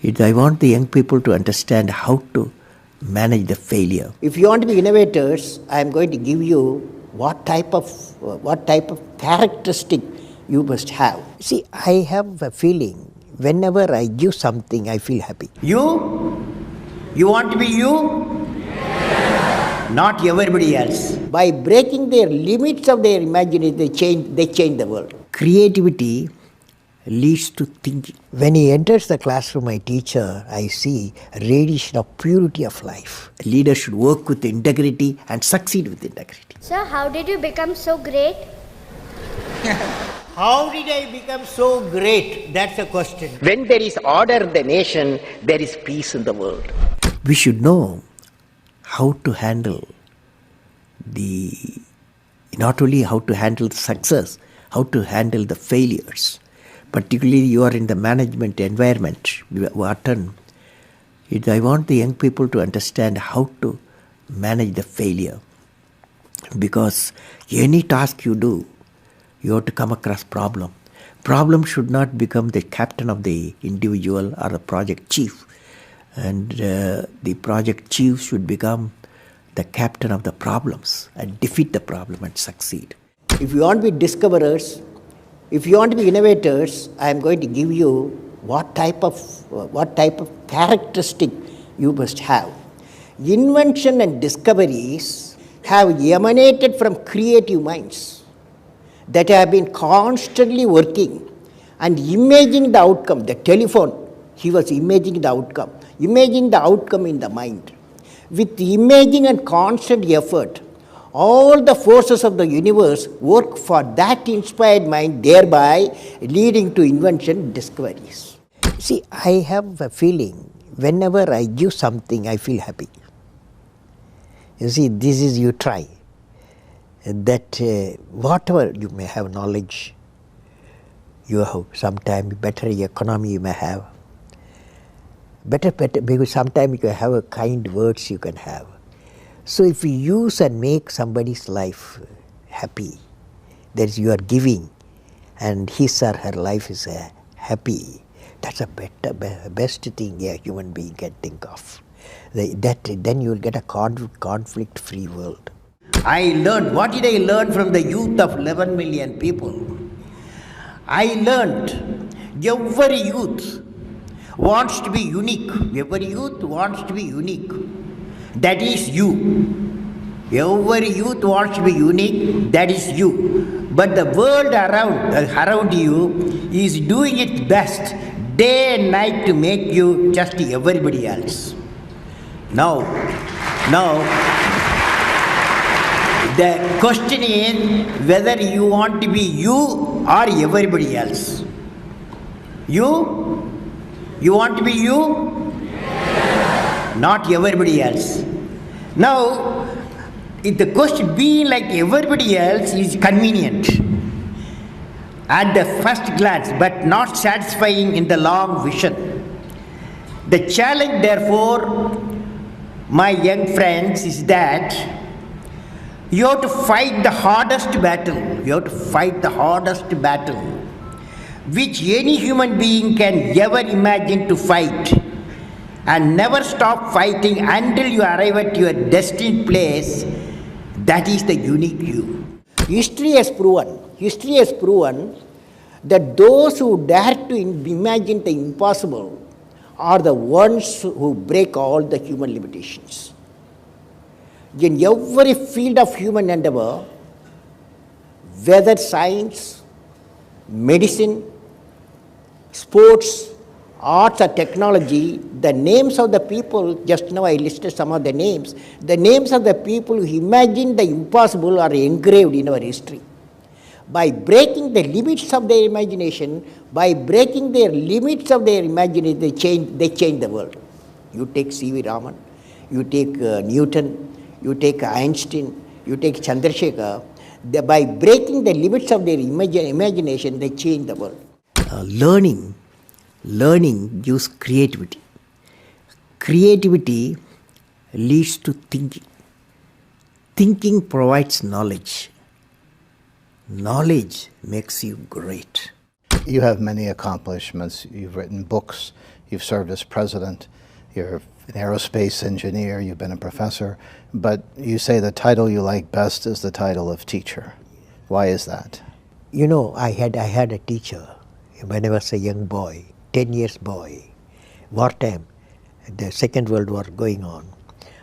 I want the young people to understand how to manage the failure. If you want to be innovators, I am going to give you what type of characteristic you must have. See, I have a feeling whenever I give something, I feel happy. You want to be you? Not everybody else. By breaking their limits of their imagination, they change the world. Creativity leads to thinking. When he enters the classroom, my teacher, I see a radiation of purity of life. A leader should work with integrity and succeed with integrity. Sir, how did you become so great? How did I become so great? That's the question. When there is order in the nation, there is peace in the world. We should know how to handle not only how to handle the success, how to handle the failures. Particularly you are in the management environment, Wharton. I want the young people to understand how to manage the failure. Because any task you do, you have to come across problem. Problem should not become the captain of the individual or the project chief. And the project chief should become the captain of the problems and defeat the problem and succeed. If you want to be discoverers, if you want to be innovators, I am going to give you what type of characteristic you must have. Invention and discoveries have emanated from creative minds that have been constantly working and imagining the outcome. The telephone, he was imagining the outcome in the mind. With imaging and constant effort, all the forces of the universe work for that inspired mind, thereby leading to invention and discoveries. See, I have a feeling whenever I give something, I feel happy. You see, this is you try. That whatever you may have knowledge, you have sometimes better economy you may have. Better, because sometimes you have a kind words you can have. So if you use and make somebody's life happy, that is you are giving, and his or her life is happy, that's a best thing a human being can think of. Then you will get a conflict-free world. What did I learn from the youth of 11 million people? I learned every youth wants to be unique. Every youth wants to be unique. That is you. Every youth wants to be unique. That is you. But the world around you is doing its best day and night to make you just everybody else. Now, the question is whether you want to be you or everybody else. You want to be you? Not everybody else. Now, if the question being like everybody else is convenient at the first glance, but not satisfying in the long vision. The challenge, therefore, my young friends, is that you have to fight the hardest battle. You have to fight the hardest battle which any human being can ever imagine to fight, and never stop fighting until you arrive at your destined place. That is the unique you. History has proven that those who dare to imagine the impossible are the ones who break all the human limitations. In every field of human endeavor, whether science, medicine, sports, arts or technology, the names of the people, just now I listed some of the names of the people who imagined the impossible are engraved in our history. By breaking the limits of their imagination, they change the world. You take C.V. Raman, you take Newton, you take Einstein, you take Chandrasekhar. By breaking the limits of their imagination, they change the world. Learning gives creativity. Creativity leads to thinking. Thinking provides knowledge. Knowledge makes you great. You have many accomplishments. You've written books. you've served as president, you're an aerospace engineer, you've been a professor, but you say the title you like best is the title of teacher. Why is that? You know, I had a teacher when I was a young boy, 10 years boy, wartime, the Second World War going on.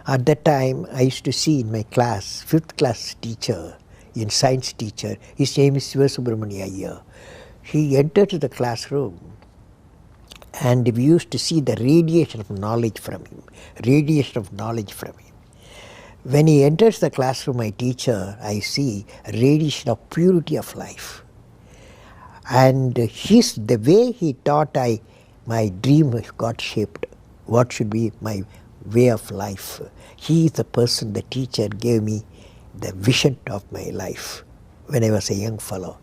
At that time, I used to see in my class, 5th class teacher, in science teacher, his name is Subramania Iyer. He entered the classroom and we used to see the radiation of knowledge from him, When he enters the classroom, my teacher, I see a radiation of purity of life. And the way he taught, my dream got shaped. What should be my way of life? He is the person, the teacher gave me the vision of my life when I was a young fellow.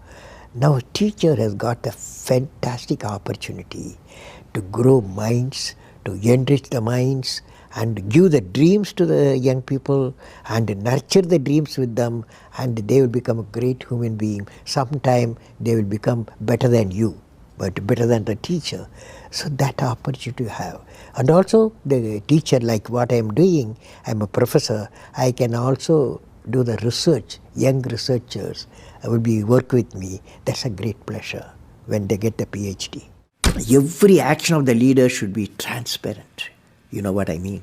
Now a teacher has got a fantastic opportunity to grow minds, to enrich the minds, and give the dreams to the young people and nurture the dreams with them, and they will become a great human being. Sometime they will become better than you, but better than the teacher. So that opportunity you have. And also the teacher, like what I am doing, I am a professor, I can also do the research. Young researchers will work with me. That's a great pleasure when they get the PhD. Every action of the leader should be transparent. You know what I mean?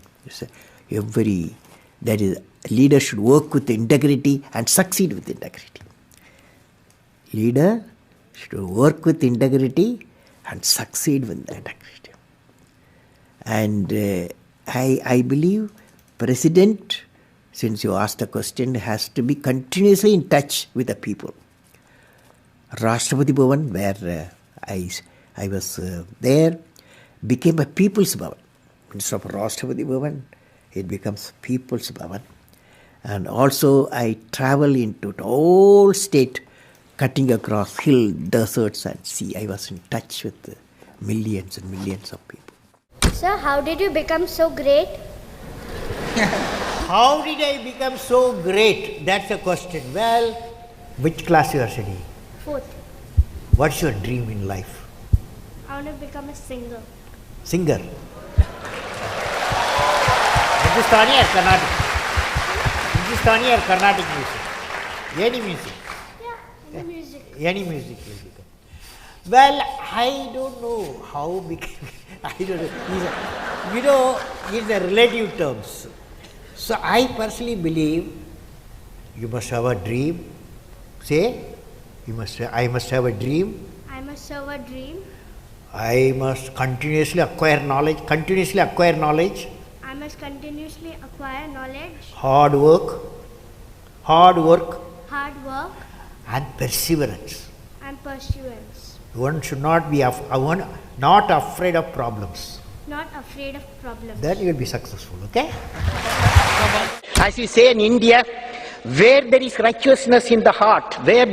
Leader should work with integrity and succeed with integrity. Leader should work with integrity and succeed with integrity. And I believe President, since you asked the question, has to be continuously in touch with the people. Rashtrapati Bhavan, where I was there, became a People's Bhavan. Instead of Rashtrapati Bhavan, it becomes People's Bhavan. And also I travel into the whole state, cutting across hill, deserts and sea. I was in touch with millions and millions of people. Sir, how did you become so great? How did I become so great? That's the question. Well, which class you are studying? 4th. What's your dream in life? I want to become a singer. Singer? Hindustani or Carnatic? Hindustani or Carnatic music? Any music? Yeah, any music. Any music will become. Well, I don't know how became. I don't know. In the relative terms. So I personally believe you must have a dream. Say, I must have a dream. I must have a dream. I must continuously acquire knowledge. I must continuously acquire knowledge. Hard work. And perseverance. One should not be not afraid of problems. Then you will be successful, okay? As we say in India, where there is righteousness in the heart, there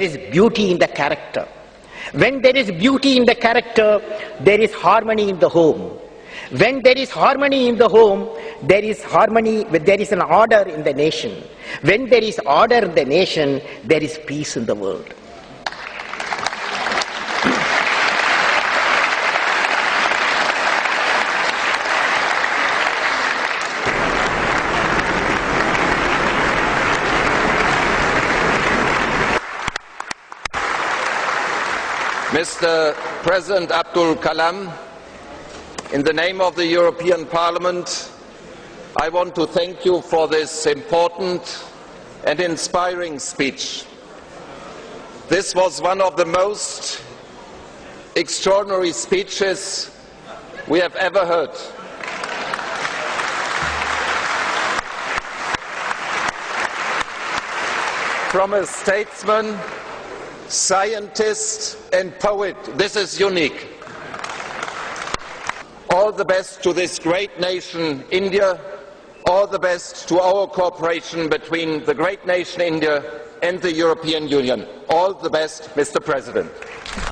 is beauty in the character. When there is beauty in the character, there is harmony in the home. When there is harmony in the home, there is an order in the nation. When there is order in the nation, there is peace in the world. Mr. President Abdul Kalam, in the name of the European Parliament, I want to thank you for this important and inspiring speech. This was one of the most extraordinary speeches we have ever heard. From a statesman, scientist and poet, this is unique. All the best to this great nation, India. All the best to our cooperation between the great nation, India, and the European Union. All the best, Mr. President.